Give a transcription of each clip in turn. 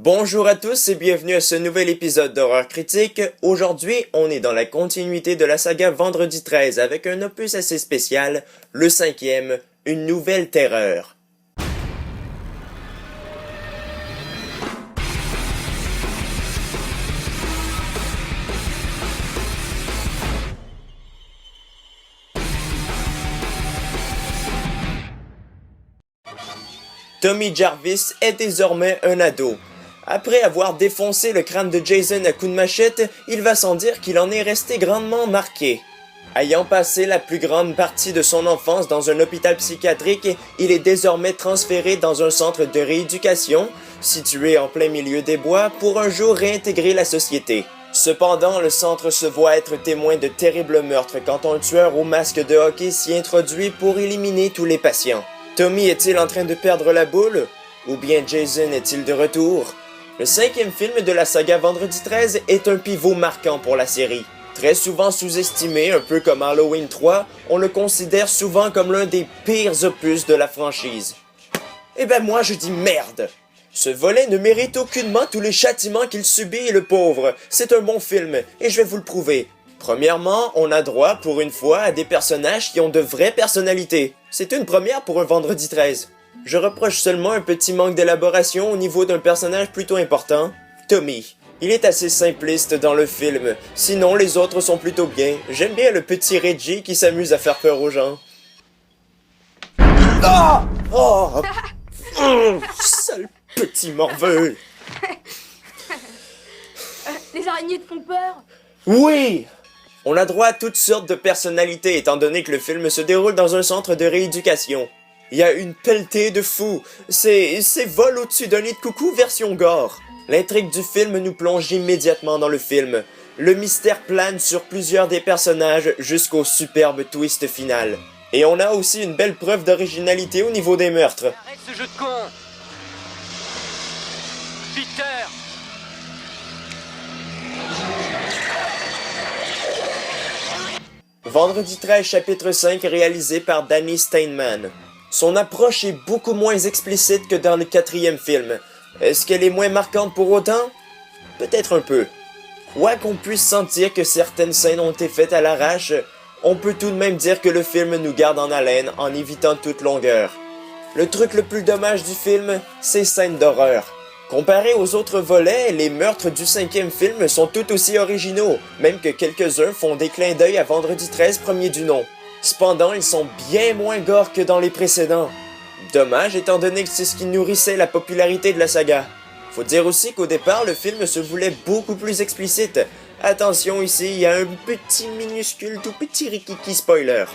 Bonjour à tous et bienvenue à ce nouvel épisode d'Horreur Critique. Aujourd'hui, on est dans la continuité de la saga Vendredi 13 avec un opus assez spécial, le 5e, Une nouvelle terreur. Tommy Jarvis est désormais un ado. Après avoir défoncé le crâne de Jason à coups de machette, il va sans dire qu'il en est resté grandement marqué. Ayant passé la plus grande partie de son enfance dans un hôpital psychiatrique, il est désormais transféré dans un centre de rééducation, situé en plein milieu des bois, pour un jour réintégrer la société. Cependant, le centre se voit être témoin de terribles meurtres quand un tueur au masque de hockey s'y introduit pour éliminer tous les patients. Tommy est-il en train de perdre la boule? Ou bien Jason est-il de retour? Le 5e film de la saga Vendredi 13 est un pivot marquant pour la série. Très souvent sous-estimé, un peu comme Halloween 3, on le considère souvent comme l'un des pires opus de la franchise. Eh ben moi je dis merde! Ce volet ne mérite aucunement tous les châtiments qu'il subit, le pauvre. C'est un bon film, et je vais vous le prouver. Premièrement, on a droit pour une fois à des personnages qui ont de vraies personnalités. C'est une première pour un Vendredi 13. Je reproche seulement un petit manque d'élaboration au niveau d'un personnage plutôt important, Tommy. Il est assez simpliste dans le film, sinon les autres sont plutôt bien. J'aime bien le petit Reggie qui s'amuse à faire peur aux gens. Ah! Oh! Sale petit morveux! Les araignées te font peur? Oui! On a droit à toutes sortes de personnalités étant donné que le film se déroule dans un centre de rééducation. Il y a une pelletée de fous. C'est vol au-dessus d'un nid de coucou version gore. L'intrigue du film nous plonge immédiatement dans le film. Le mystère plane sur plusieurs des personnages jusqu'au superbe twist final. Et on a aussi une belle preuve d'originalité au niveau des meurtres. Arrête ce jeu de con! Peter! Vendredi 13 chapitre 5 réalisé par Danny Steinman. Son approche est beaucoup moins explicite que dans le 4e film. Est-ce qu'elle est moins marquante pour autant? Peut-être un peu. Quoiqu'on puisse sentir que certaines scènes ont été faites à l'arrache, on peut tout de même dire que le film nous garde en haleine en évitant toute longueur. Le truc le plus dommage du film, c'est scènes d'horreur. Comparé aux autres volets, les meurtres du 5e film sont tout aussi originaux, même que quelques-uns font des clins d'œil à Vendredi 13 premier du nom. Cependant, ils sont bien moins gore que dans les précédents. Dommage étant donné que c'est ce qui nourrissait la popularité de la saga. Faut dire aussi qu'au départ, le film se voulait beaucoup plus explicite. Attention ici, il y a un petit minuscule tout petit rikiki spoiler.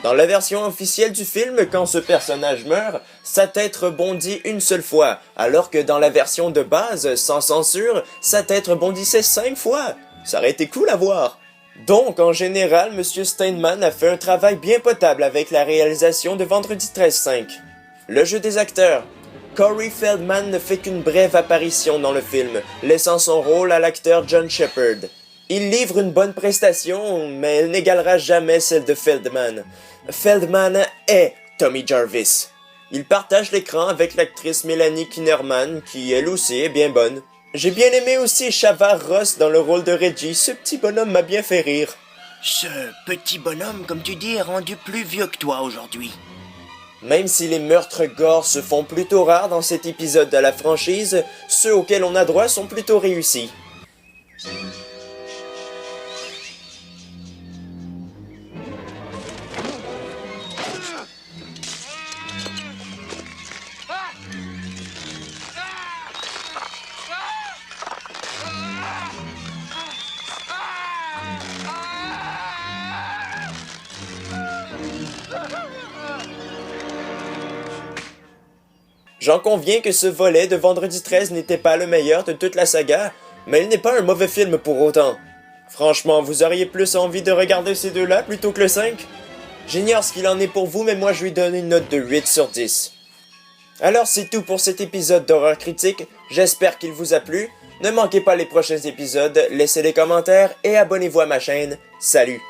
Dans la version officielle du film, quand ce personnage meurt, sa tête rebondit une seule fois, alors que dans la version de base, sans censure, sa tête rebondissait 5 fois. Ça aurait été cool à voir. Donc, en général, M. Steinman a fait un travail bien potable avec la réalisation de Vendredi 13-5. Le jeu des acteurs. Corey Feldman ne fait qu'une brève apparition dans le film, laissant son rôle à l'acteur John Shepherd. Il livre une bonne prestation, mais elle n'égalera jamais celle de Feldman. Feldman est Tommy Jarvis. Il partage l'écran avec l'actrice Melanie Kinnerman, qui elle aussi est bien bonne. J'ai bien aimé aussi Shavar Ross dans le rôle de Reggie, ce petit bonhomme m'a bien fait rire. Ce petit bonhomme, comme tu dis, est rendu plus vieux que toi aujourd'hui. Même si les meurtres gore se font plutôt rares dans cet épisode de la franchise, ceux auxquels on a droit sont plutôt réussis. J'en conviens que ce volet de Vendredi 13 n'était pas le meilleur de toute la saga, mais il n'est pas un mauvais film pour autant. Franchement, vous auriez plus envie de regarder ces deux-là plutôt que le 5? J'ignore ce qu'il en est pour vous, mais moi je lui donne une note de 8 sur 10. Alors c'est tout pour cet épisode d'Horreur Critique, j'espère qu'il vous a plu. Ne manquez pas les prochains épisodes, laissez des commentaires et abonnez-vous à ma chaîne. Salut!